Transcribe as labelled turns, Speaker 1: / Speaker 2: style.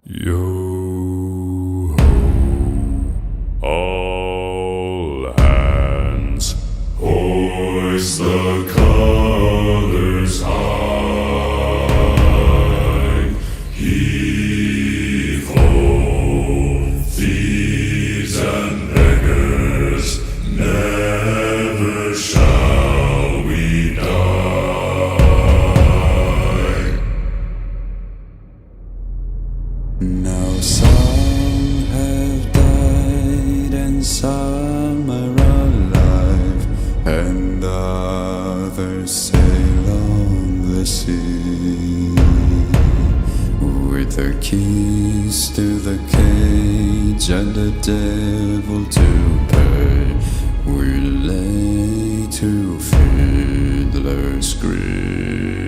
Speaker 1: Yo ho, all hands, hoist the colors high. Heave ho, thieves and beggars, never shall we die. Now some have died and some are alive, and others sail on the sea. With the keys to the cage and the devil to pay, we lay to fiddler's grave.